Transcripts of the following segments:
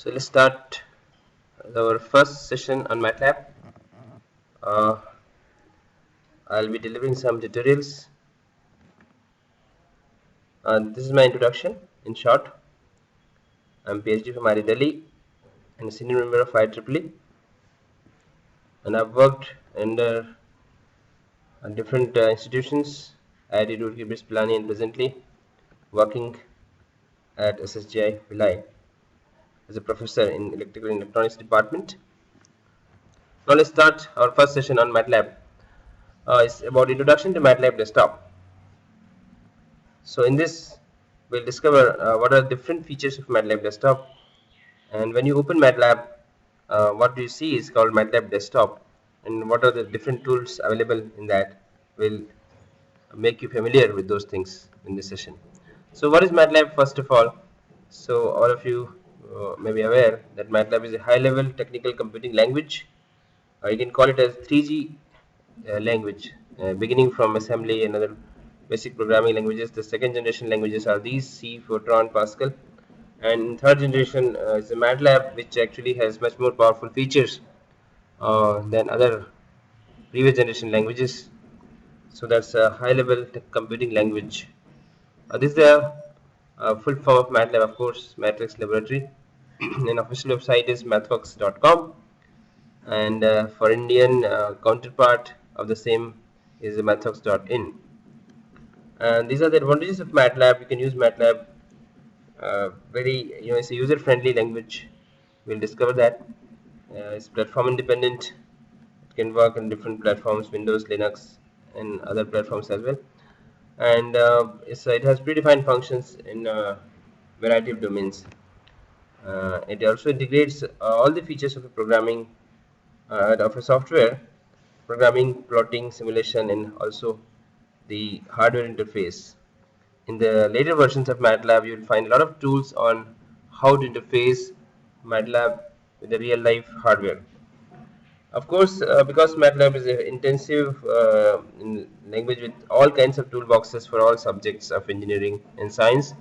So let's start our first session on Matlab. Uh, I'll be delivering some tutorials. This is my introduction in short. I'm PhD from IIT Delhi and a senior member of IEEE, and I've worked under different institutions, IIT Roorkee, British Pilani, and presently working at SSGI Vilai as a professor in Electrical and Electronics department. Now let's start our first session on Matlab. It's about introduction to Matlab desktop. So in this, we'll discover what are different features of Matlab desktop, and when you open Matlab, what you see is called Matlab desktop, and what are the different tools available in that will make you familiar with those things in this session. So what is Matlab first of all? So all of you may be aware that Matlab is a high-level technical computing language. You can call it as 3G language, beginning from assembly and other basic programming languages. The second generation languages are these: C, Fortran, Pascal, and third generation is the Matlab, which actually has much more powerful features than other previous generation languages. So that's a high-level computing language. This is the full form of Matlab, of course, Matrix Laboratory. An official website is mathworks.com, and for Indian counterpart of the same is mathworks.in. And these are the advantages of Matlab. You can use Matlab it's a user-friendly language. We'll discover that. It's platform independent. It can work on different platforms, Windows, Linux, and other platforms as well. And it has predefined functions in a variety of domains. It also integrates all the features of a programming of a software, programming, plotting, simulation, and also the hardware interface. In the later versions of Matlab, you will find a lot of tools on how to interface Matlab with the real-life hardware. Of course, because Matlab is an intensive language with all kinds of toolboxes for all subjects of engineering and science,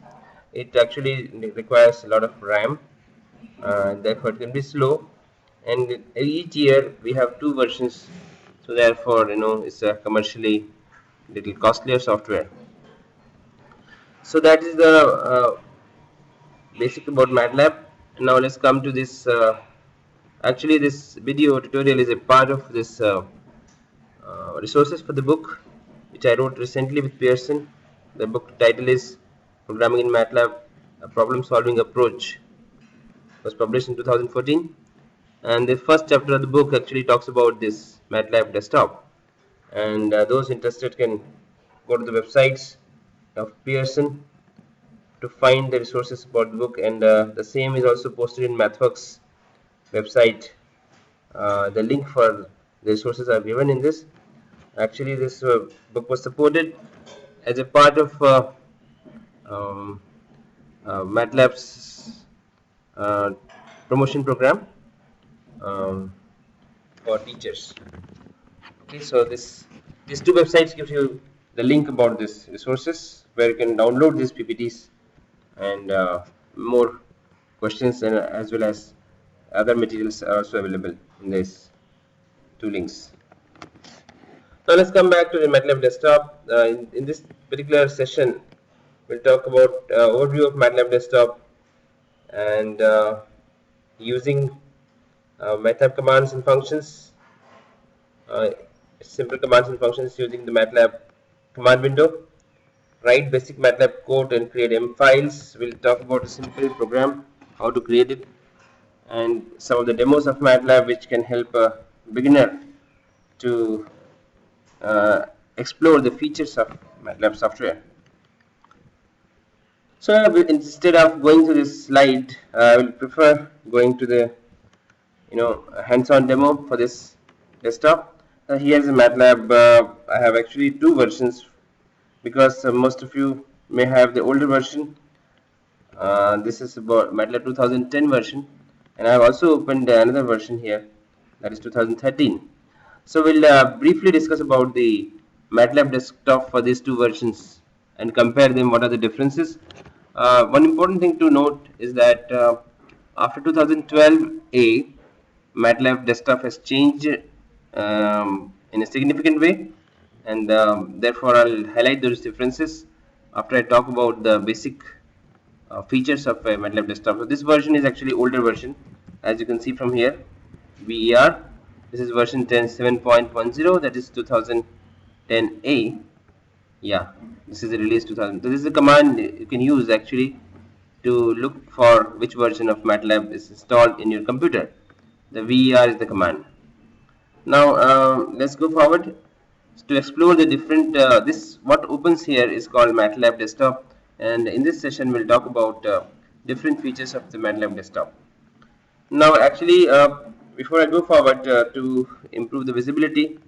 it actually requires a lot of RAM. Therefore, it can be slow. And each year we have two versions, so therefore, it's a commercially little costlier software. So that is the basic about Matlab. Now let's come to this. Actually, this video tutorial is a part of this resources for the book, which I wrote recently with Pearson. The book title is Programming in Matlab: A Problem-Solving Approach. It was published in 2014, and the first chapter of the book actually talks about this Matlab desktop. And those interested can go to the websites of Pearson to find the resources about the book, and the same is also posted in Mathworks website. The link for the resources are given in this. Actually, this book was supported as a part of Matlab's promotion program for teachers. Okay, so these two websites gives you the link about these resources where you can download these PPTs and more questions, and as well as other materials are also available in these two links. Now let's come back to the Matlab desktop. In this particular session, we'll talk about overview of Matlab desktop and using Matlab commands and functions. Simple commands and functions using the Matlab command window. Write basic Matlab code and create M files. We'll talk about a simple program, how to create it, and some of the demos of Matlab which can help a beginner to explore the features of Matlab software. So instead of going to this slide, I will prefer going to the hands-on demo for this desktop. Here is a Matlab. I have actually two versions because most of you may have the older version. This is about Matlab 2010 version, and I have also opened another version here, that is 2013. So we'll briefly discuss about the Matlab desktop for these two versions and compare them. What are the differences? One important thing to note is that After 2012A, MATLAB desktop has changed in a significant way, and therefore I'll highlight those differences after I talk about the basic features of MATLAB desktop. So this version is actually older version, as you can see from here, VER. This is version 7.10, that is 2010A. Yeah, this is the release 2000. So this is a command you can use actually to look for which version of MATLAB is installed in your computer. The VER is the command. Now let's go forward to explore the different. This what opens here is called MATLAB desktop, and in this session we'll talk about different features of the MATLAB desktop. Now actually before I go forward to improve the visibility,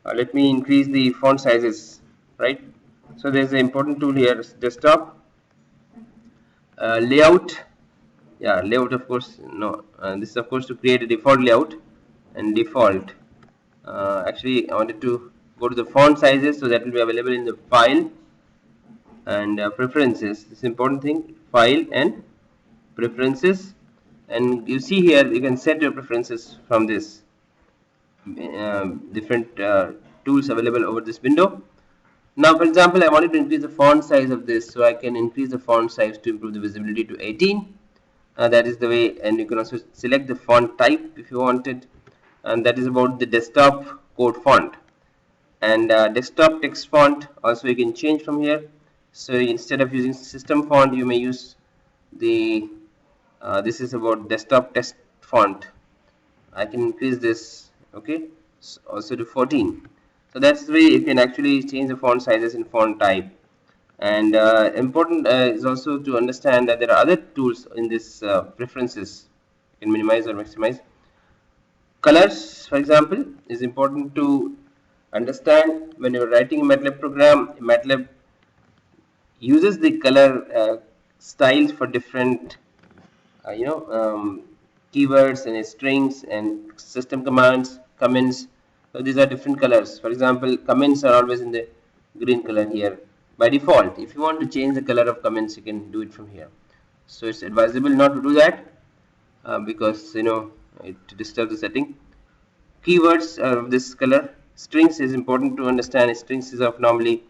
let me increase the font sizes, right? So there's an important tool here, desktop layout. Yeah, layout, of course. No, this is of course to create a default layout, and default. Actually, I wanted to go to the font sizes, so that will be available in the file and preferences. This is important thing, file and preferences, and you see here you can set your preferences from this different tools available over this window. Now, for example, I wanted to increase the font size of this, so I can increase the font size to improve the visibility to 18. That is the way, and you can also select the font type if you wanted, and that is about the desktop code font. And desktop text font also you can change from here. So instead of using system font, you may use the this is about desktop text font. I can increase this, okay, so also to 14. So that's the way you can actually change the font sizes and font type. And important is also to understand that there are other tools in this preferences. You can minimize or maximize. Colors, for example, is important to understand when you're writing a MATLAB program. MATLAB uses the color styles for different keywords and strings and system commands, comments. So these are different colors. For example, comments are always in the green color here by default. If you want to change the color of comments, you can do it from here. So it's advisable not to do that because it disturbs the setting. Keywords of this color. Strings is important to understand. Strings is of normally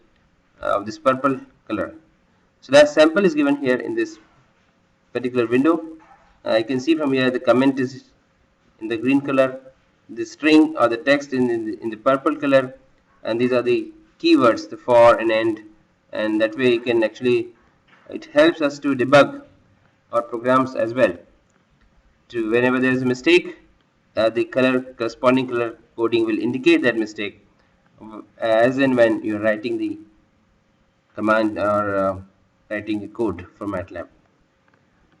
this purple color. So that sample is given here in this particular window. You can see from here the comment is in the green color, the string or the text in the purple color, and these are the keywords, the for and end, and that way you can actually, it helps us to debug our programs as well. To whenever there is a mistake, the corresponding color coding will indicate that mistake as and when you're writing the command or writing a code for MATLAB.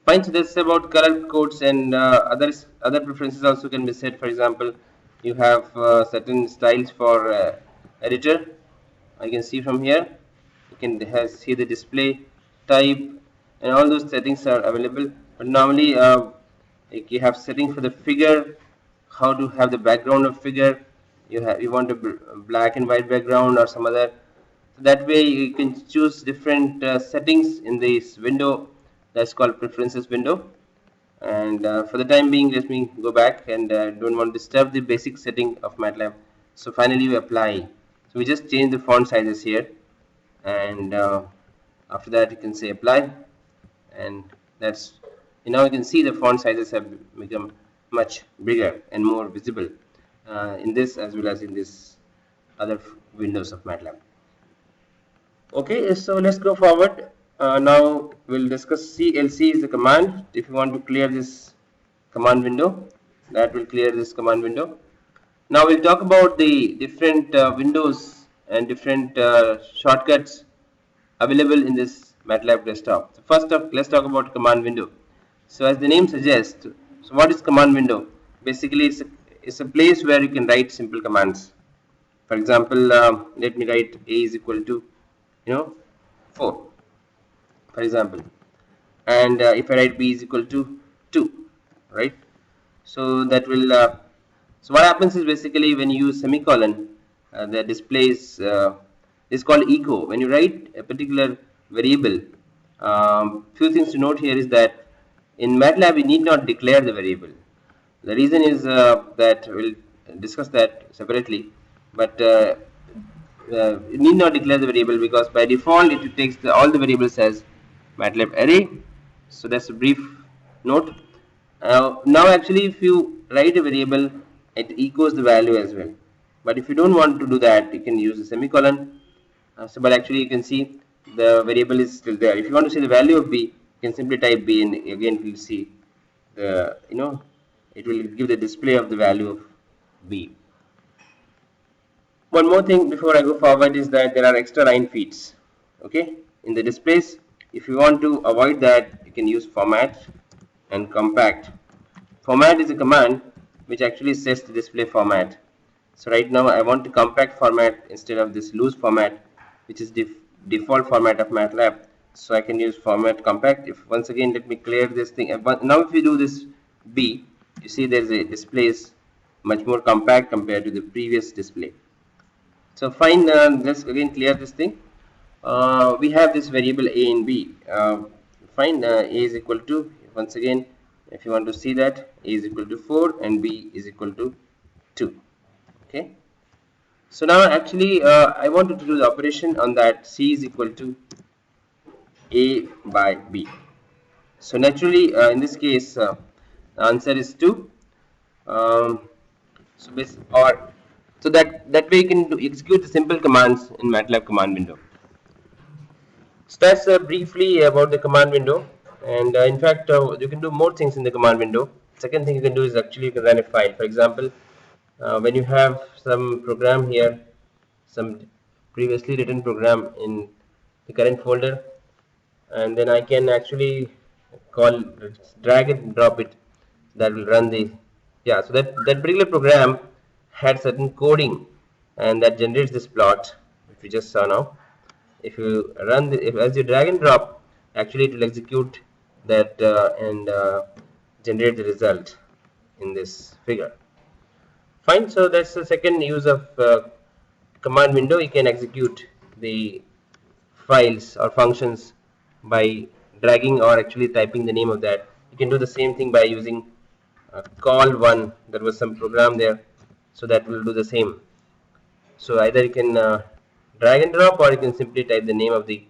Fine, so that's about color codes, and other preferences also can be set. For example, you have certain styles for editor. I can see from here. You can see the display type, and all those settings are available. But normally, you have setting for the figure, how to have the background of figure. You want a black and white background or some other. So that way, you can choose different settings in this window. That's called preferences window. And for the time being, let me go back, and don't want to disturb the basic setting of MATLAB. So finally we apply. So we just change the font sizes here, and after that you can say apply, and that's now you can see the font sizes have become much bigger and more visible in this as well as in this other windows of MATLAB. Okay, so let's go forward. Now we'll discuss CLC is the command. If you want to clear this command window, that will clear this command window. Now we'll talk about the different windows and different shortcuts available in this MATLAB desktop. So first off, let's talk about command window. So as the name suggests, so what is command window? Basically, it's a place where you can write simple commands. For example, let me write a is equal to 4. For example, and if I write b is equal to 2, right? So that will so what happens is basically when you use semicolon, that displays is called echo. When you write a particular variable, few things to note here is that In MATLAB, we need not declare the variable. The reason is that we'll discuss that separately, but it need not declare the variable because by default it takes all the variables as MATLAB array. So that's a brief note. Now actually if you write a variable, it echoes the value as well. But if you don't want to do that, you can use a semicolon. But actually you can see the variable is still there. If you want to see the value of b, you can simply type b, and again you will see the it will give the display of the value of b. One more thing before I go forward is that there are extra line feeds, okay, in the displays. If you want to avoid that, you can use format and compact. Format is a command which actually sets the display format. So right now I want to compact format instead of this loose format, which is default format of MATLAB. So I can use format compact. If once again, let me clear this thing. Now if you do this B, you see there's a display is much more compact compared to the previous display. So fine, let's again clear this thing. We have this variable a and b. Fine, a is equal to, once again, if you want to see that, a is equal to 4 and b is equal to 2. Okay. So now actually I wanted to do the operation on that c is equal to a by b. So naturally in this case the answer is 2. So that way you can execute the simple commands in MATLAB command window. So that's briefly about the command window, and in fact you can do more things in the command window. Second thing you can do is actually you can run a file. For example, when you have some program here, some previously written program in the current folder, and then I can actually drag it and drop it, that will run the, so that particular program had certain coding and that generates this plot which we just saw now. If you run as you drag and drop, actually it will execute that and generate the result in this figure. Fine, so that's the second use of command window. You can execute the files or functions by dragging or actually typing the name of that. You can do the same thing by using call1. There was some program there, so that will do the same. So either you can drag and drop, or you can simply type the name of the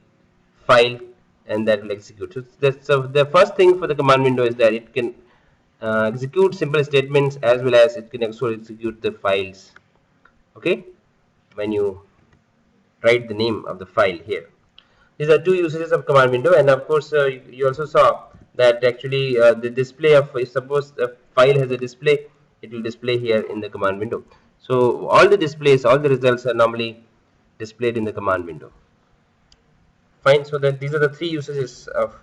file and that will execute. So the first thing for the command window is that it can execute simple statements as well as it can also execute the files, okay, when you write the name of the file here. These are two usages of command window, and of course you also saw that actually the display of, if suppose the file has a display, it will display here in the command window. So all the displays, all the results are normally displayed in the command window. Fine, so that these are the three usages of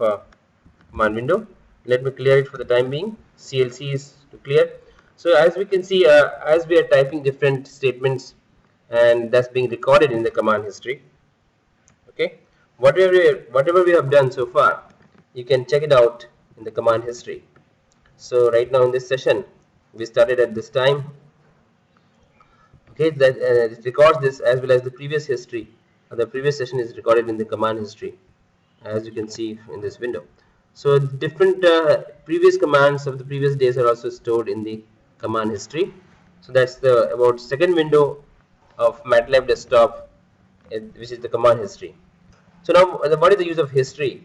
command window. Let me clear it for the time being. CLC is to clear. So as we can see, as we are typing different statements, and that's being recorded in the command history, okay, whatever we have done so far, you can check it out in the command history. So right now in this session, we started at this time, okay, that it records this as well as the previous history. The previous session is recorded in the command history, as you can see in this window. So different previous commands of the previous days are also stored in the command history. So that's the about second window of MATLAB desktop, which is the command history. So now what is the use of history?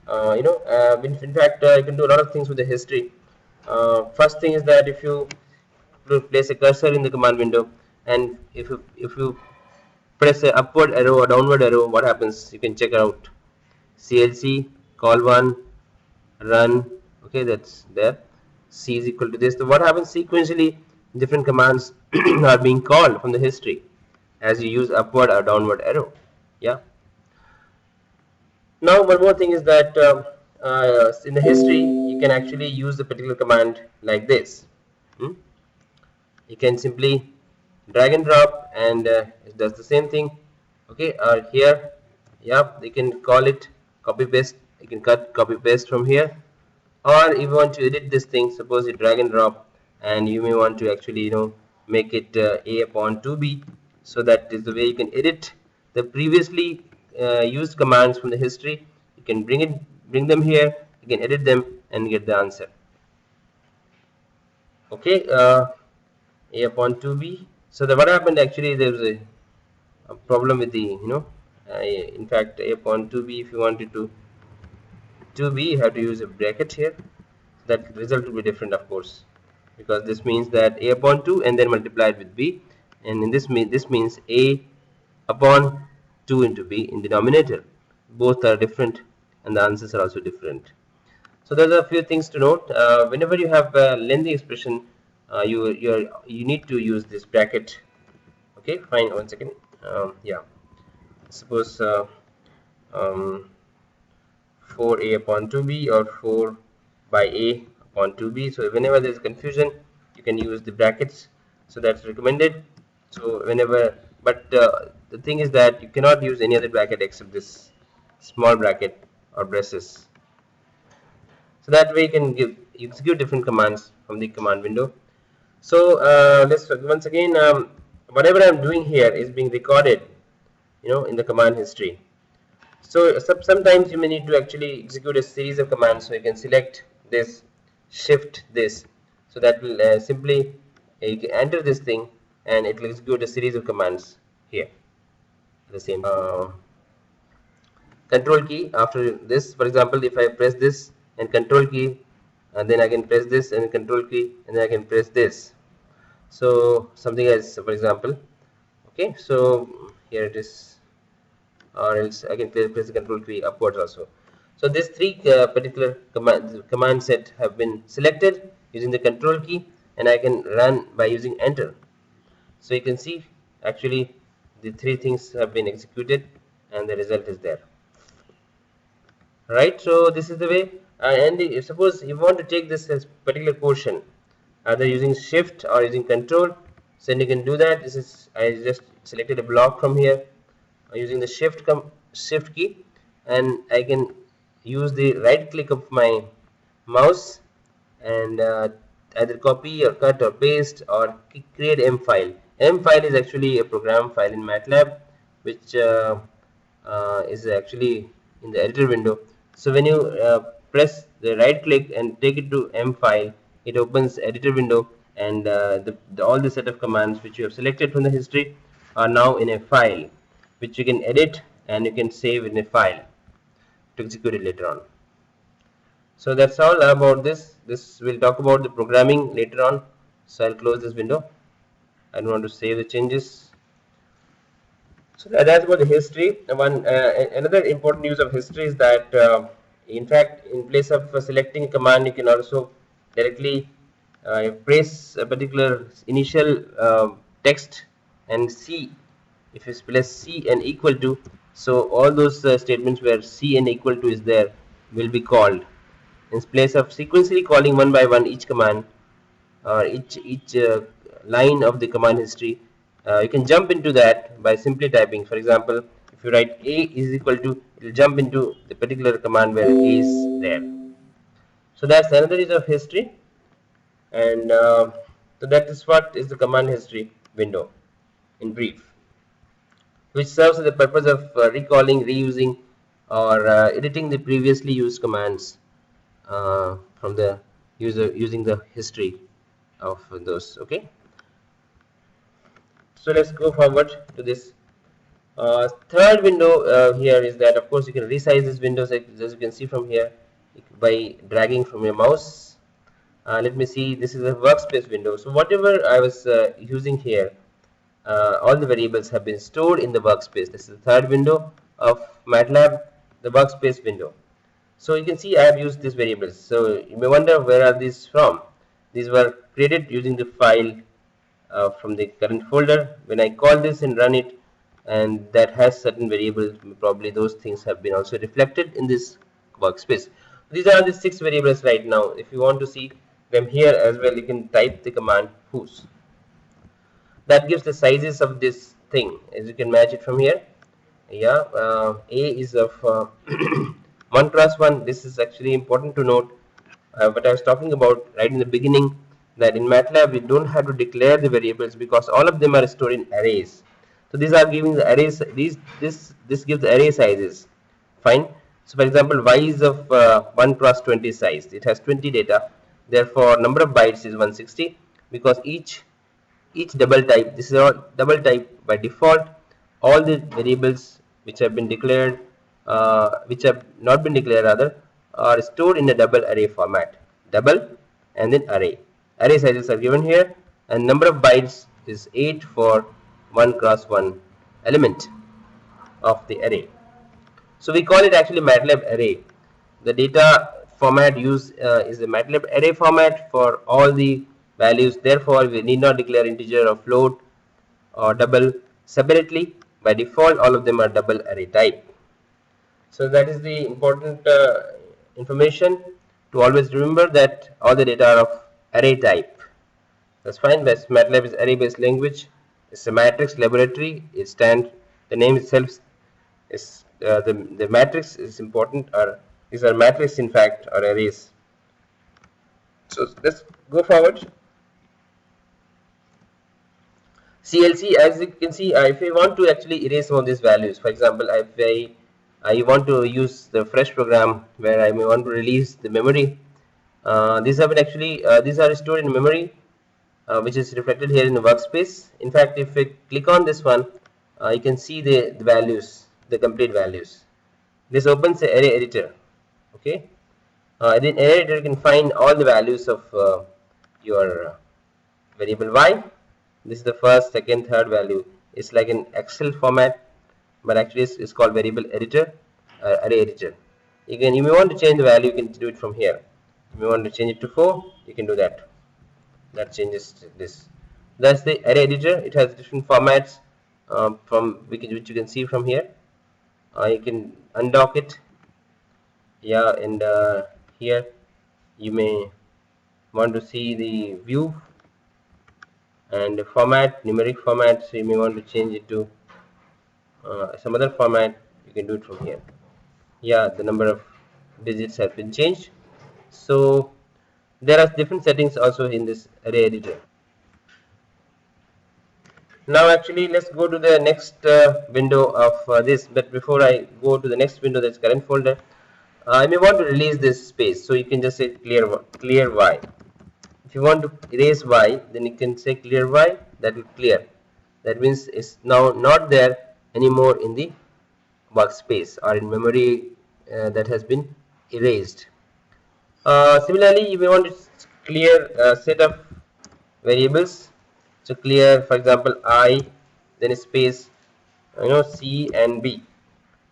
In fact you can do a lot of things with the history. First thing is that if you place a cursor in the command window, and if you press a upward arrow or downward arrow, what happens? You can check out CLC, call1, run, okay, that's there. C is equal to this. So what happens sequentially, different commands are being called from the history as you use upward or downward arrow. Yeah. Now one more thing is that in the history you can actually use the particular command like this. You can simply drag and drop, and it does the same thing, okay. Here, yeah, you can call it copy paste. You can copy paste from here, or if you want to edit this thing, suppose you drag and drop, and you may want to actually make it a upon 2b. So that is the way you can edit the previously used commands from the history. You can bring them here, you can edit them, and get the answer. Okay, a upon 2b. So what happened actually, there was a problem with the, in fact, a upon 2b, if you wanted to 2b, you have to use a bracket here. That result will be different, of course, because this means that a upon 2 and then multiplied with b, and in this means a upon 2 into b in denominator. Both are different and the answers are also different. So there are a few things to note. Whenever you have a lengthy expression, you need to use this bracket. Okay, fine. 1 second. Yeah. Suppose um, 4a upon 2b or 4 by a upon 2b. So whenever there is confusion, you can use the brackets. So that's recommended. So whenever, but the thing is that you cannot use any other bracket except this small bracket or braces. So that way you can execute different commands from the command window. So let's once again, whatever I'm doing here is being recorded, in the command history. So sometimes you may need to actually execute a series of commands. So you can select this, shift this. So that will simply you can enter this thing and it will execute a series of commands here. The same control key after this. For example, if I press this and control key, and then I can press this and control key, and then I can press this. So something else, for example. Okay, so here it is, or else I can press the control key upwards also. So these three particular command set have been selected using the control key, and I can run by using enter. So you can see actually the three things have been executed and the result is there. Right, so this is the way, and suppose you want to take this as particular portion either using shift or using control, so then you can do that. This is, I just selected a block from here using the shift key, and I can use the right click of my mouse and either copy or cut or paste or create M file. M file is actually a program file in Matlab which is actually in the editor window. So when you press the right click and take it to M file, it opens editor window, and all the set of commands which you have selected from the history are now in a file which you can edit and you can save in a file to execute it later on. So that's all about this. This will talk about the programming later on. So I'll close this window. I don't want to save the changes. So that's about the history. Another important use of history is that, in fact, in place of selecting a command, you can also directly press a particular initial text and C. If you press C and equal to, so all those statements where C and equal to is there will be called. In place of sequentially calling one by one each command or each line of the command history, you can jump into that by simply typing. For example, if you write A is equal to, it will jump into the particular command where A is there. So that's another use of history, and so that is what is the command history window in brief, which serves the purpose of recalling, reusing, or editing the previously used commands from the user using the history of those. Okay, so let's go forward to this third window. Here is that, of course, you can resize this window as you can see from here by dragging from your mouse. Let me see, this is a workspace window. So whatever I was using here, all the variables have been stored in the workspace. This is the third window of Matlab, the workspace window. So you can see I have used these variables. So you may wonder, where are these from? These were created using the file from the current folder. When I call this and run it, and that has certain variables, probably those things have been also reflected in this workspace. These are the 6 variables right now. If you want to see them here as well, you can type the command whos. That gives the sizes of this thing, as you can match it from here. Yeah, A is of 1 cross 1. This is actually important to note. What I was talking about right in the beginning, that in Matlab we don't have to declare the variables because all of them are stored in arrays. So these are giving the arrays. This gives the array sizes. Fine. So for example, y is of 1 cross 20 size. It has 20 data. Therefore, number of bytes is 160, because each double type, this is all double type by default. All the variables which have been declared, which have not been declared rather, are stored in a double array format. Double and then array. Array sizes are given here, and number of bytes is 8 for 1 cross 1 element of the array. So we call it actually Matlab array. The data format used is the Matlab array format for all the values. Therefore, we need not declare integer or float or double separately. By default, all of them are double array type. So that is the important information to always remember, that all the data are of array type. That's fine. Matlab is array-based language. It's a matrix laboratory. It stands. The name itself is the matrix is important, or these are matrices in fact, or arrays. So let's go forward. CLC, as you can see, if I want to actually erase some of these values, for example, if I want to use the fresh program where I may want to release the memory, these have been actually these are stored in memory, which is reflected here in the workspace. In fact, if I click on this one, you can see the values, the complete values. This opens the array editor. Okay, in array editor you can find all the values of your variable y. This is the first, second, third value. It's like an Excel format, but actually it's called variable editor, array editor. You may want to change the value, you can do it from here. If you want to change it to 4, you can do that. That changes this. That's the array editor. It has different formats which you can see from here. You can undock it. Yeah, and here you may want to see the view and the format, numeric format. So you may want to change it to some other format. You can do it from here. Yeah, the number of digits have been changed. So there are different settings also in this array editor. Now actually let's go to the next window of this, but before I go to the next window, that's current folder, I may want to release this space, so you can just say clear y. If you want to erase y, then you can say clear y. That will clear. That means it's now not there anymore in the workspace or in memory that has been erased. Similarly, you may want to clear a set of variables. So clear, for example, I, then space, C and B.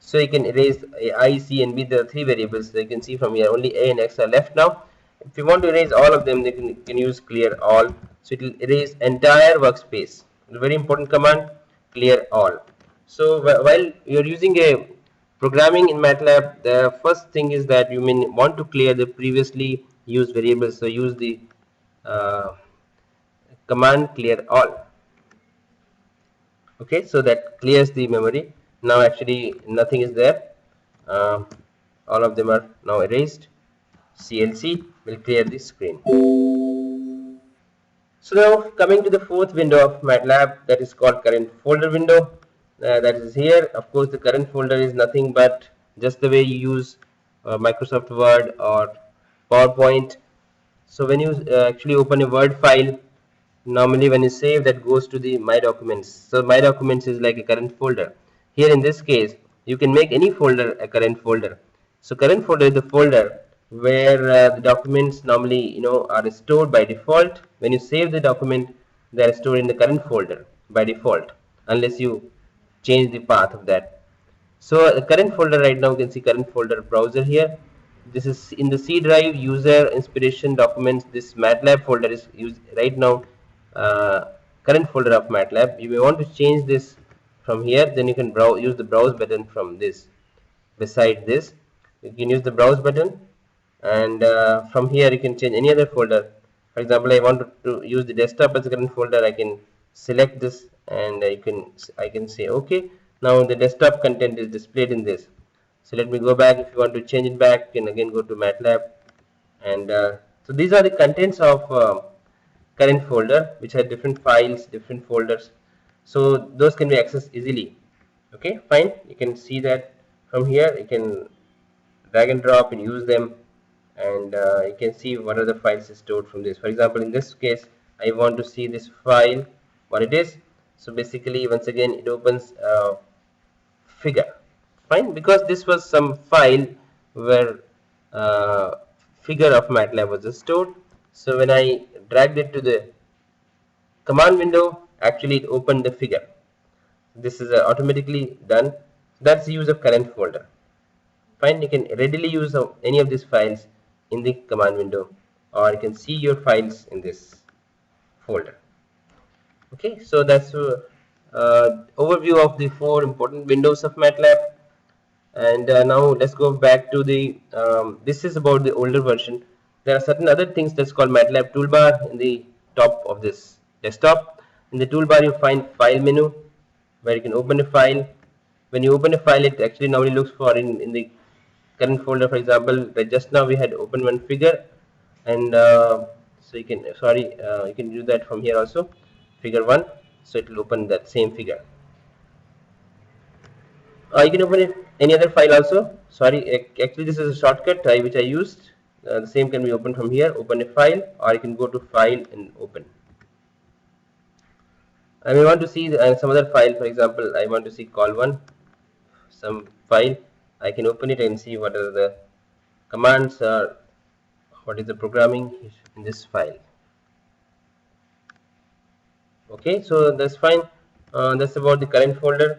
So you can erase I, C and B. There are 3 variables. So you can see from here only A and X are left now. If you want to erase all of them, you can use clear all. So it will erase entire workspace. A very important command, clear all. So while you're using a programming in Matlab, the first thing is that you may want to clear the previously used variables. So use the command clear all. Okay, so that clears the memory. Now actually nothing is there. All of them are now erased. CLC will clear the screen. So now coming to the 4th window of Matlab, that is called current folder window. That is here. Of course, the current folder is nothing but just the way you use Microsoft Word or PowerPoint. So when you actually open a Word file, normally when you save, that goes to the My Documents. So My Documents is like a current folder. Here in this case, you can make any folder a current folder. So current folder is the folder where the documents normally are stored by default. When you save the document, they are stored in the current folder by default, unless you change the path of that. So the current folder right now, you can see current folder browser here. This is in the C drive, user, inspiration, documents. This Matlab folder is used right now, current folder of Matlab. You may want to change this from here, then you can use the browse button from this. Beside this, you can use the browse button, and from here you can change any other folder. For example, I want to use the desktop as a current folder. I can select this, and I can say okay. Now the desktop content is displayed in this. So let me go back. If you want to change it back, you can again go to Matlab, and so these are the contents of current folder, which have different files, different folders. So those can be accessed easily. Okay, fine. You can see that from here. You can drag and drop and use them, and you can see what are the files stored from this. For example, in this case I want to see this file, what it is. So basically, once again, it opens figure. Fine, because this was some file where figure of Matlab was stored. So when I dragged it to the command window, actually it opened the figure. This is automatically done. That's the use of current folder. Fine, you can readily use any of these files in the command window, or you can see your files in this folder. Okay, so that's overview of the 4 important windows of Matlab. And now let's go back to the this is about the older version. There are certain other things that's called Matlab toolbar in the top of this desktop. In the toolbar you find file menu, where you can open a file. When you open a file, it actually normally looks for in the current folder. For example, just now we had opened one figure, and so you can you can do that from here also, figure 1. So it will open that same figure. You can open it any other file also. Sorry, actually this is a shortcut which I used. The same can be opened from here. Open a file, or you can go to file and open. I may want to see some other file. For example, I want to see call1, some file. I can open it and see what are the commands or what is the programming in this file. Okay, so that's fine. That's about the current folder.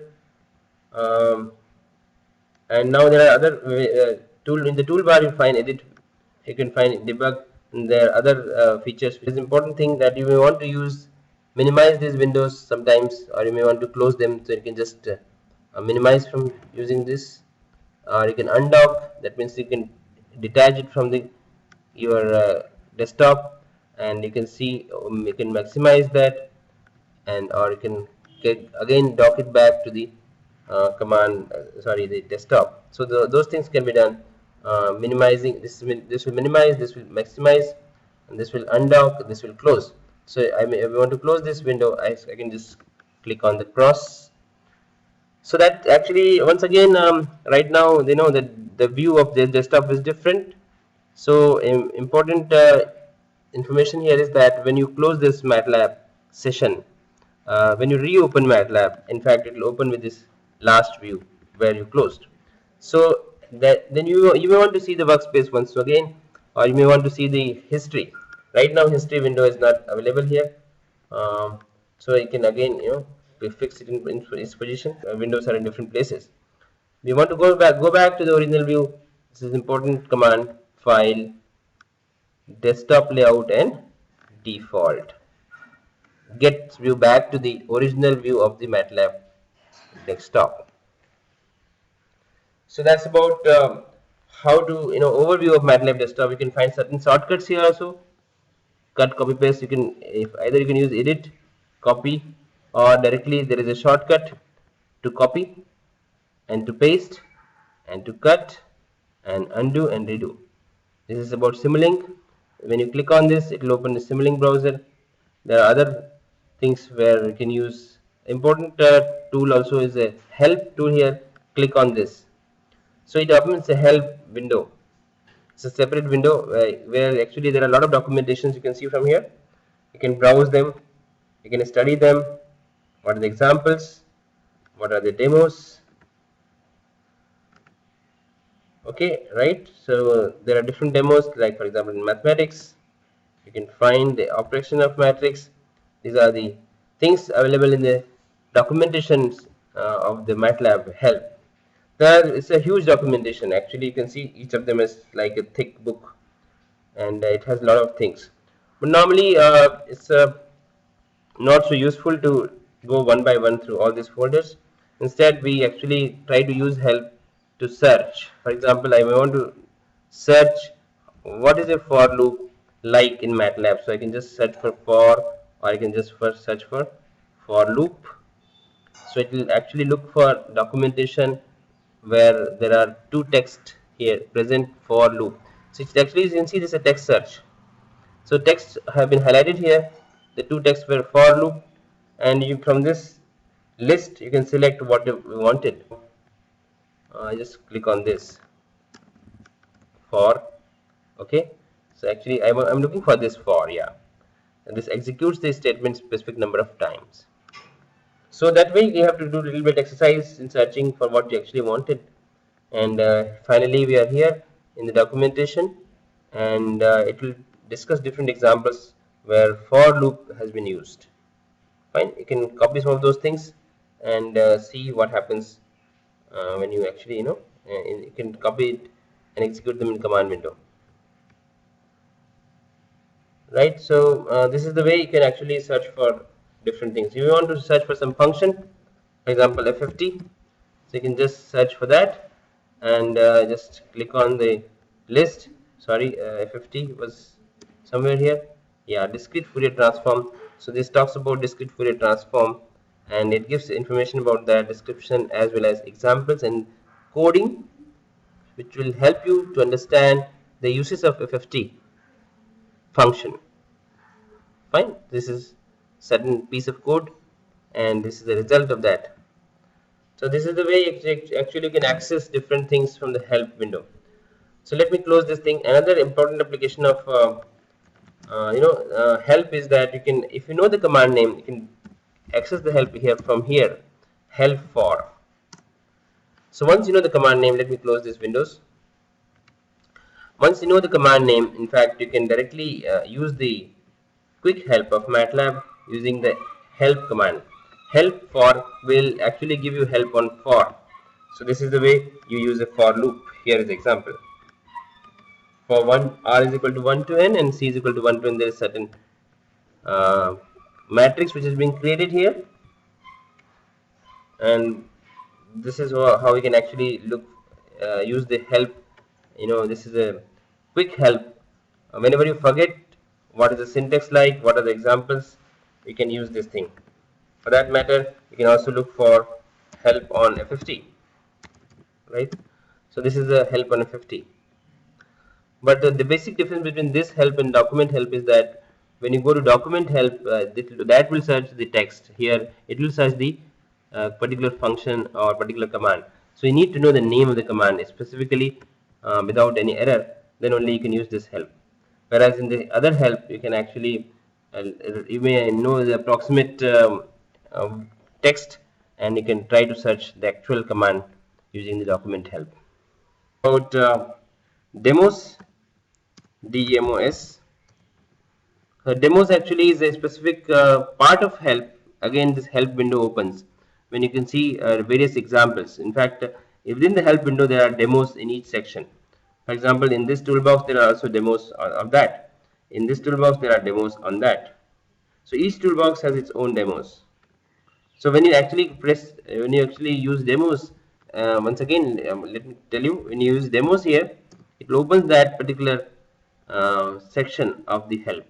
And now there are other tool in the toolbar. You find edit, you can find debug, and there are other features. It is important thing that you may want to use minimize these windows sometimes, or you may want to close them, so you can just minimize from using this, or you can undock. That means you can detach it from the your desktop, and you can see you can maximize that, and or you can again dock it back to the the desktop. So those things can be done. Minimizing this will minimize, this will maximize, and this will undock, this will close. So if I want to close this window, I can just click on the cross. So that actually, once again, right now they know that the view of the desktop is different. So important information here is that when you close this Matlab session, when you reopen Matlab, in fact it will open with this last view where you closed. So that then you may want to see the workspace once again, or you may want to see the history. Right now history window is not available here, so you can again fix it in its position. Windows are in different places. We want to go back to the original view. This is important command: file, desktop layout, and default. Get view back to the original view of the Matlab desktop. So that's about how to overview of Matlab desktop. You can find certain shortcuts here also. Cut, copy, paste. You can either you can use edit, copy, or directly there is a shortcut to copy and to paste and to cut and undo and redo. This is about Simulink. When you click on this, it will open the Simulink browser. There are other things where you can use. Important tool also is a help tool here. Click on this. So it opens a help window. It's a separate window where actually there are a lot of documentations you can see from here. You can browse them. You can study them. What are the examples? What are the demos? Okay, right? So there are different demos, like for example in mathematics, you can find the operation of matrix. These are the things available in the documentations of the Matlab help. There is a huge documentation. Actually, you can see each of them is like a thick book, and it has a lot of things. But normally, it's not so useful to go one by one through all these folders. Instead, we actually try to use help to search. For example, I want to search what is a for loop like in Matlab. So I can just search for, or I can just first search for loop. So it will actually look for documentation where there are two texts here present for loop. So it's actually, you can see this is a text search. So texts have been highlighted here. The two texts were for loop, and you from this list you can select what you wanted. I just click on this. for. Okay, so actually I'm looking for this for, yeah, and this executes the statement specific number of times. So that way you have to do a little bit exercise in searching for what you actually wanted. And finally we are here in the documentation, and it will discuss different examples where for loop has been used. Fine, you can copy some of those things and see what happens when you actually you can copy it and execute them in command window, right? So this is the way you can actually search for different things. If you want to search for some function, for example f50, so you can just search for that and just click on the list. Sorry, f50 was somewhere here. Yeah, discrete Fourier transform. So this talks about discrete Fourier transform, and it gives information about that description as well as examples and coding, which will help you to understand the uses of f50 function. Fine, this is certain piece of code and this is the result of that. So this is the way actually you can access different things from the help window. So let me close this thing. Another important application of help is that you can, if you know the command name, you can access the help here from here, help for. So once you know the command name, let me close this windows. Once you know the command name, in fact, you can directly use the quick help of Matlab using the help command. Help for will actually give you help on for. So this is the way you use a for loop. Here is the example. For r is equal to 1 to n and c is equal to 1 to n, there is certain matrix which is being created here, and this is how we can actually use the help. This is a quick help. Whenever you forget what is the syntax like, what are the examples, you can use this thing. For that matter, you can also look for help on f50, right? So this is a help on f50. But the basic difference between this help and document help is that when you go to document help, that will search the text. Here it will search the particular function or particular command. So you need to know the name of the command specifically without any error. Then only you can use this help. Whereas in the other help, you can actually you may know the approximate text, and you can try to search the actual command using the document help. About demos. DMOS. Demos actually is a specific part of help. Again, this help window opens when you can see various examples. In fact, within the help window, there are demos in each section. For example, in this toolbox, there are also demos of that. In this toolbox, there are demos on that. So each toolbox has its own demos. So when you actually use demos, once again, let me tell you, when you use demos here, it opens that particular section of the help.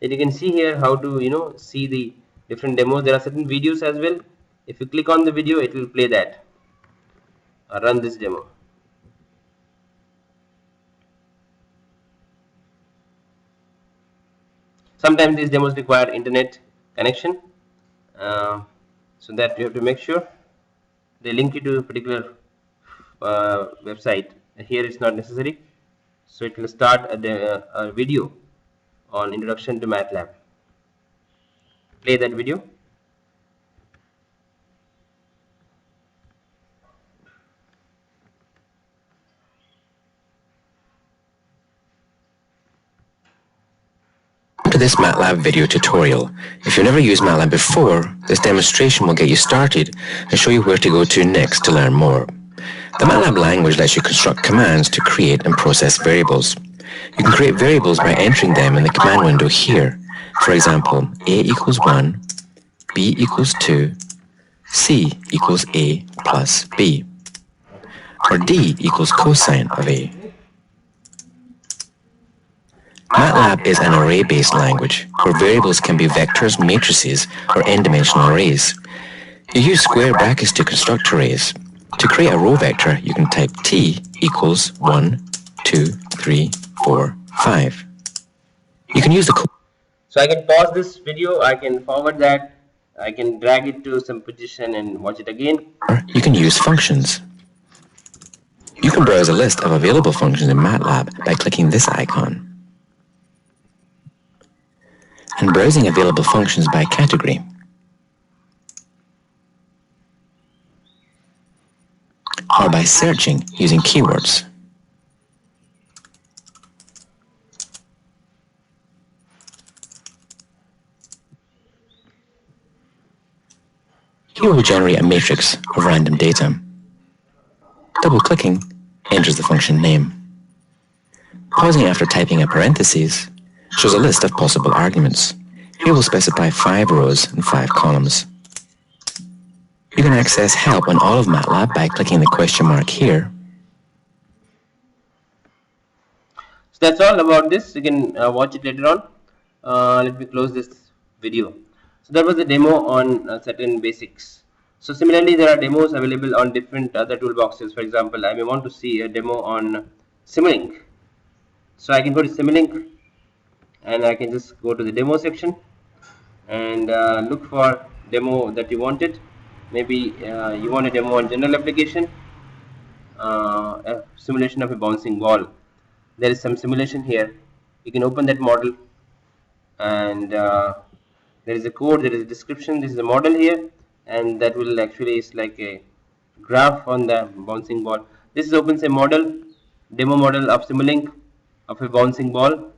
And you can see here how to see the different demos. There are certain videos as well. If you click on the video, it will play that or run this demo. Sometimes these demos require internet connection, so that you have to make sure they link you to a particular website. Here it's not necessary. So it will start a video on introduction to Matlab. Play that video. To this Matlab video tutorial. If you've never used Matlab before, this demonstration will get you started and show you where to go to next to learn more. The Matlab language lets you construct commands to create and process variables. You can create variables by entering them in the command window here. For example, a equals 1, b equals 2, c equals a plus b, or d equals cosine of a. Matlab is an array-based language where variables can be vectors, matrices, or n-dimensional arrays. You use square brackets to construct arrays. To create a row vector, you can type t equals 1, 2, 3, 4, 5. You can use the So I can pause this video, I can forward that, I can drag it to some position and watch it again. You can use functions. You can browse a list of available functions in Matlab by clicking this icon and browsing available functions by category, or by searching using keywords. Here will generate a matrix of random data. Double-clicking enters the function name. Pausing after typing a parentheses shows a list of possible arguments. Here we'll specify 5 rows and 5 columns. You can access help on all of Matlab by clicking the question mark here. So that's all about this. You can watch it later on. Let me close this video. So that was a demo on certain basics. So similarly, there are demos available on different other toolboxes. For example, I may want to see a demo on Simulink. So I can go to Simulink and I can just go to the demo section and look for demo that you wanted. Maybe you want a demo on general application, a simulation of a bouncing ball. There is some simulation here. You can open that model and there is a code, there is a description. This is a model here, and that will actually is like a graph on the bouncing ball. This is opens a model, demo model of Simulink of a bouncing ball.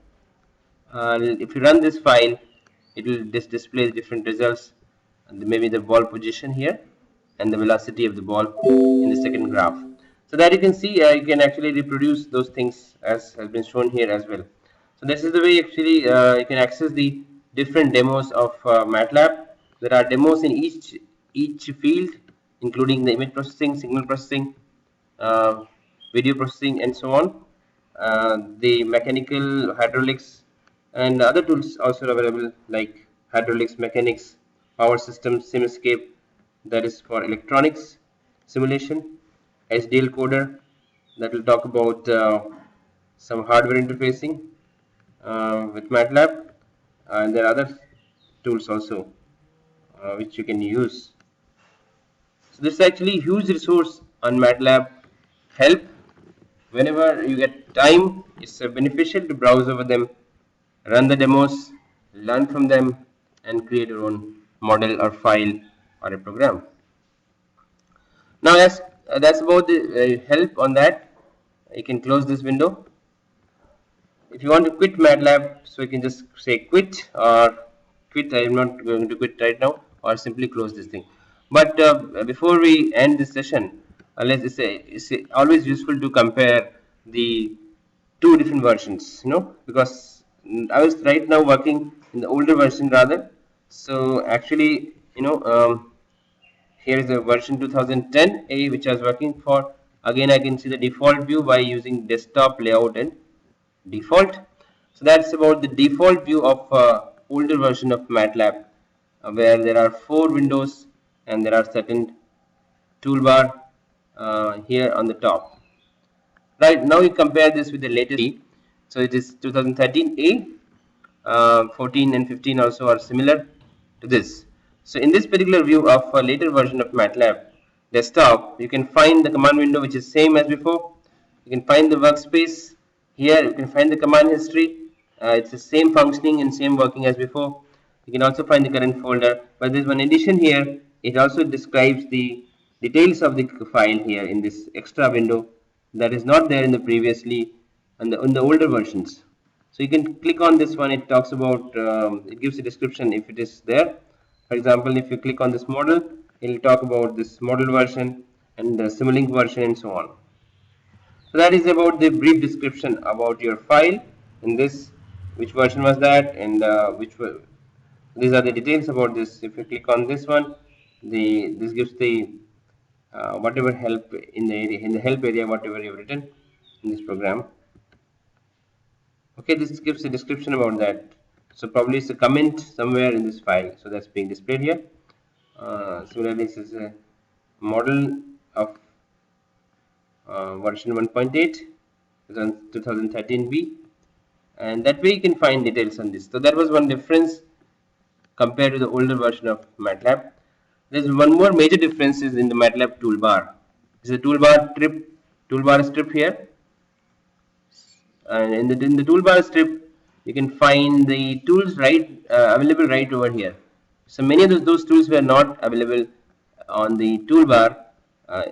If you run this file, it will display different results, and maybe the ball position here and the velocity of the ball in the second graph. So that you can see, you can actually reproduce those things as has been shown here as well. So this is the way actually you can access the different demos of Matlab. There are demos in each field, including the image processing, signal processing, video processing, and so on. The mechanical, hydraulics, and other tools also available like hydraulics, mechanics, power systems, simscape, that is for electronics simulation, HDL coder, that will talk about some hardware interfacing with Matlab, and there are other tools also which you can use. So this is actually a huge resource on Matlab help. Whenever you get time, it's beneficial to browse over them, run the demos, learn from them, and create your own model or file or a program. Now that's about the help on that. You can close this window. If you want to quit Matlab, so you can just say quit or quit. I am not going to quit right now, or simply close this thing. But before we end this session, it's always useful to compare the two different versions, because I was right now working in the older version rather. So actually, here is the version 2010A which I was working for. Again, I can see the default view by using desktop layout and default. So that's about the default view of older version of Matlab, where there are 4 windows and there are certain toolbar here on the top. Right now, you compare this with the latest. So it is 2013A. 14 and 15 also are similar to this. So in this particular view of a later version of Matlab desktop, you can find the command window which is same as before. You can find the workspace. Here you can find the command history. It's the same functioning and same working as before. You can also find the current folder, but there's one addition here. It also describes the details of the file here in this extra window that is not there in the previously and in the older versions. So you can click on this one. It talks about, it gives a description if it is there. For example, if you click on this model, it will talk about this model version and the Simulink version and so on. So that is about the brief description about your file in this, which version was that, and these are the details about this. If you click on this one, this gives the whatever help in the help area, whatever you've written in this program. Okay, this gives a description about that. So probably it's a comment somewhere in this file. So that's being displayed here. Similarly, this is a model of version 1.8, 2013B, and that way you can find details on this. So that was one difference compared to the older version of Matlab. There's one more major difference is in the Matlab toolbar. This is a toolbar toolbar strip here, and in the toolbar strip you can find the tools available right over here. So many of those tools were not available on the toolbar.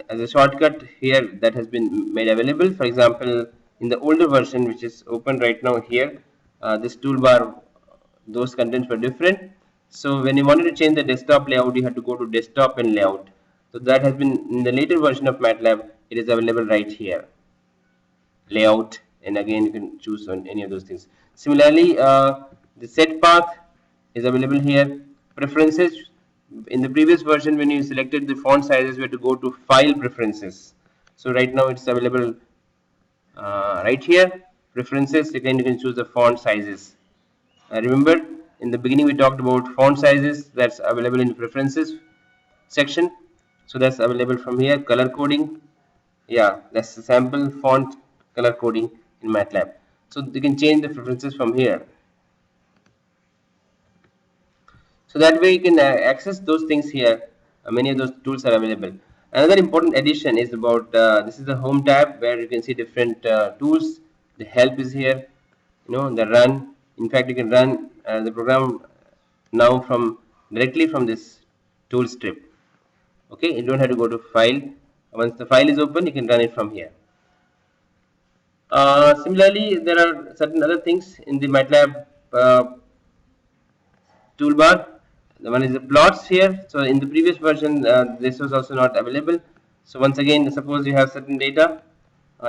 As a shortcut here, that has been made available. For example, in the older version, which is open right now here, this toolbar, those contents were different. So when you wanted to change the desktop layout, you had to go to desktop and layout. So that has been in the later version of Matlab. It is available right here, layout, and again you can choose on any of those things. Similarly, the set path is available here. Preferences, in the previous version when you selected the font sizes, we had to go to file preferences. So right now it's available right here. Preferences, again you can choose the font sizes. Remember, in the beginning we talked about font sizes. That's available in preferences section. So that's available from here. Color coding, yeah, that's the sample font color coding in Matlab. So you can change the preferences from here. So that way you can access those things here. Many of those tools are available. Another important addition is about this is the home tab where you can see different tools. The help is here, the run. In fact, you can run the program now from directly from this tool strip. Okay, you don't have to go to file. Once the file is open, you can run it from here. Similarly, there are certain other things in the Matlab toolbar. The one is the plots here. So in the previous version, this was also not available. So once again, suppose you have certain data,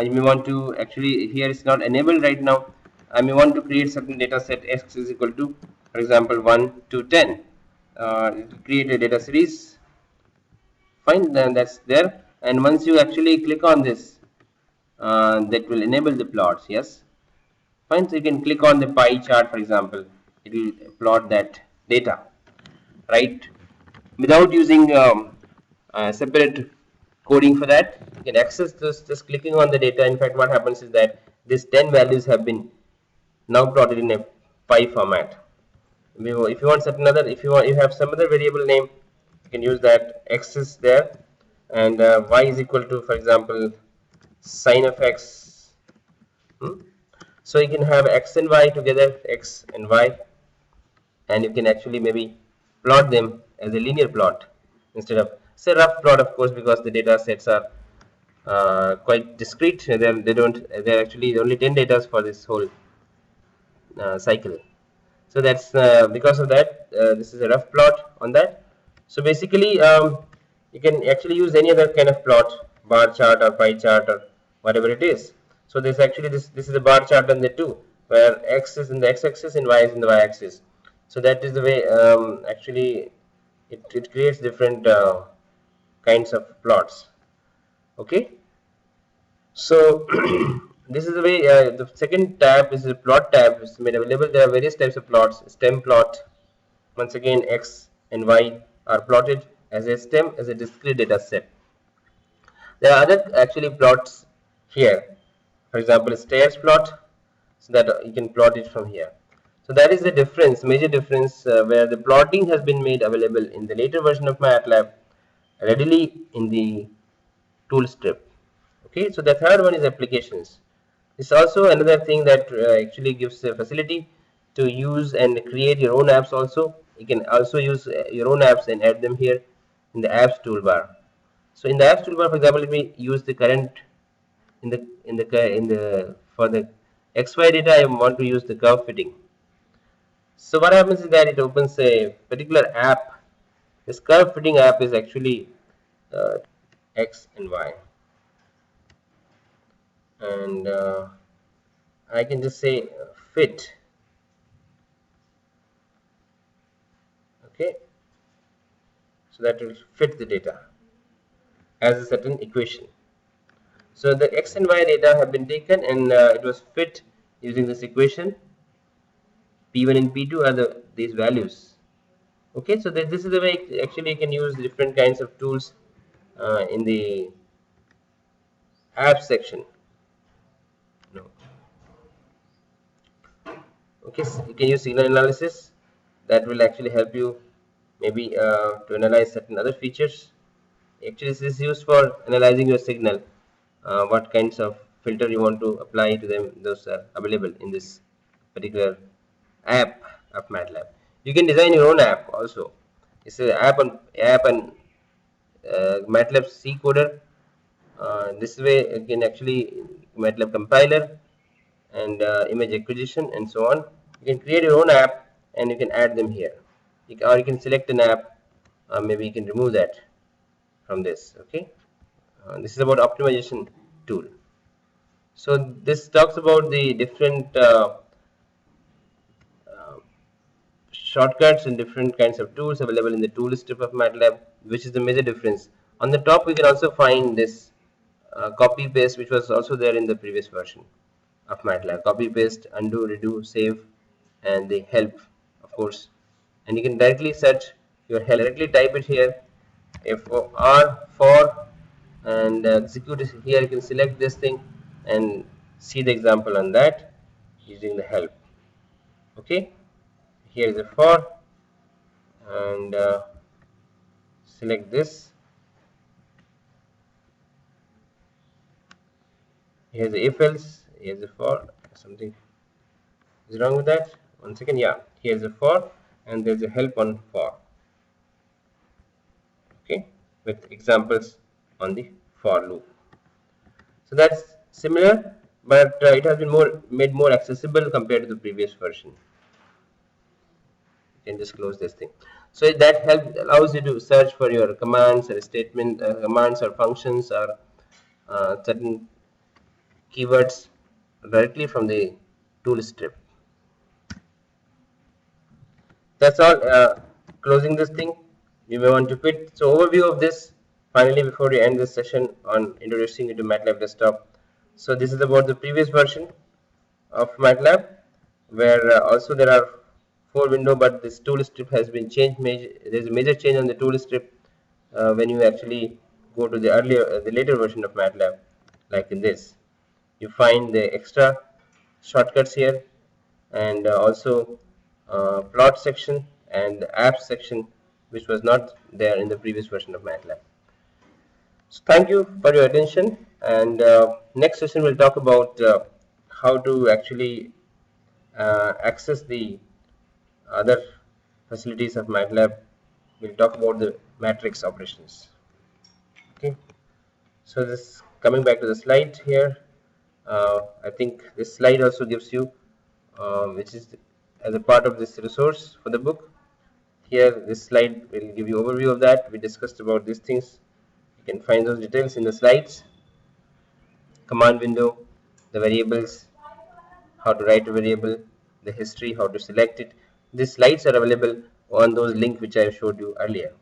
you may want to actually, here it's not enabled right now. I may want to create certain data set x is equal to, for example, 1 to 10. Create a data series. Fine, then that's there. And once you actually click on this, that will enable the plots. Yes. Fine, so you can click on the pie chart, for example. It will plot that data, right? Without using separate coding for that, you can access this just clicking on the data. In fact, what happens is that these 10 values have been now plotted in a pie format. If you want certain other, if you have some other variable name, you can use that. X is there, and y is equal to, for example, sine of x. So you can have x and y together, x and y, and you can actually maybe plot them as a linear plot instead of, say, rough plot, of course, because the data sets are quite discrete. They're actually only 10 data for this whole cycle. So that's because of that, this is a rough plot on that. So basically, you can actually use any other kind of plot, bar chart or pie chart or whatever it is. So this actually this is a bar chart on the two, where x is in the x-axis and y is in the y-axis. So that is the way actually it creates different kinds of plots. Okay. So this is the way. The second tab is the plot tab, is made available. There are various types of plots. Stem plot. Once again, x and y are plotted as a stem, as a discrete data set. There are other actually plots here. For example, a stairs plot, so that you can plot it from here. So that is the difference, major difference, where the plotting has been made available in the later version of Matlab readily in the tool strip. Okay, so the third one is applications. It's also another thing that actually gives a facility to use and create your own apps. Also, you can also use your own apps and add them here in the apps toolbar. So in the apps toolbar, for example, let me use the current in the for the XY data. I want to use the curve fitting. So what happens is that it opens a particular app. This curve fitting app is actually X and Y, and I can just say fit. Okay, so that will fit the data as a certain equation. So the x and y data have been taken, and it was fit using this equation. P1 and P2 are these values. Okay, so this is the way actually you can use different kinds of tools in the app section. No. Okay, so you can use signal analysis. That will actually help you maybe to analyze certain other features. Actually, this is used for analyzing your signal what kinds of filter you want to apply to them. Those are available in this particular app of Matlab. You can design your own app also. It's an app and Matlab C coder. This way you can actually Matlab compiler and image acquisition and so on. You can create your own app and you can add them here. Or you can select an app. Maybe you can remove that from this. Okay. This is about optimization tool. So this talks about the different shortcuts and different kinds of tools available in the tool strip of Matlab, which is the major difference. On the top, we can also find this copy paste, which was also there in the previous version of Matlab. Copy paste, undo, redo, save, and the help, of course. And you can directly search your help, directly type it here. If R for and execute it here, you can select this thing and see the example on that using the help. Okay, here is a for and select this. Here's the if else, here's the for. Something is wrong with that. One second, yeah, here's the for and there's a help on for. Okay, with examples on the for loop. So that's similar, but it has been made more accessible compared to the previous version. You can just close this thing. So that allows you to search for your commands or statement commands or functions or certain keywords directly from the tool strip. That's all. Closing this thing, you may want to quit. So overview of this finally before we end this session on introducing you to Matlab desktop. So this is about the previous version of Matlab, where also there are 4 windows, but this tool strip has been changed. There's a major change on the tool strip when you actually go to the the later version of Matlab, like in this. You find the extra shortcuts here and also plot section and apps section, which was not there in the previous version of Matlab. So thank you for your attention, and next session we'll talk about how to actually access the other facilities of Matlab. We'll talk about the matrix operations. Okay, so this coming back to the slide here. I think this slide also gives you which is as a part of this resource for the book. Here this slide will give you overview of that. We discussed about these things. You can find those details in the slides. Command window, the variables, how to write a variable, the history, how to select it. These slides are available on those links which I showed you earlier.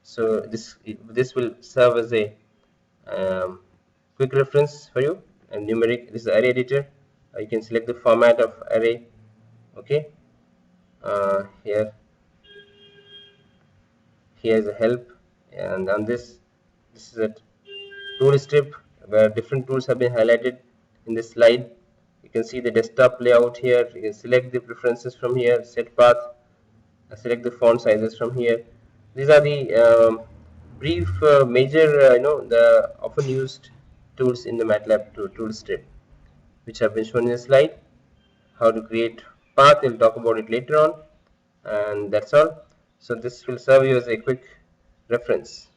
So this will serve as a quick reference for you. And numeric, this is the array editor. You can select the format of array. Okay, here's a help, and on this is a tool strip where different tools have been highlighted in this slide. You can see the desktop layout here. You can select the preferences from here, set path, select the font sizes from here. These are the brief major the often used tools in the Matlab tool strip, which have been shown in the slide. How to create path, we'll talk about it later on, and that's all. So this will serve you as a quick reference.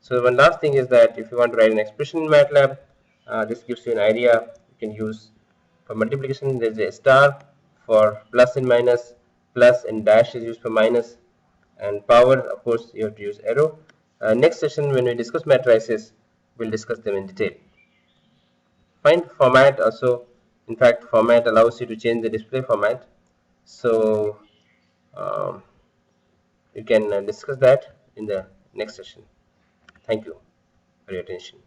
So one last thing is that if you want to write an expression in Matlab, this gives you an idea. You can use for multiplication, there's a star. For plus and minus, plus and dash is used for minus, and power, of course, you have to use arrow. Next session, when we discuss matrices, we'll discuss them in detail. Find format also. In fact, format allows you to change the display format. So um, you can discuss that in the next session. Thank you for your attention.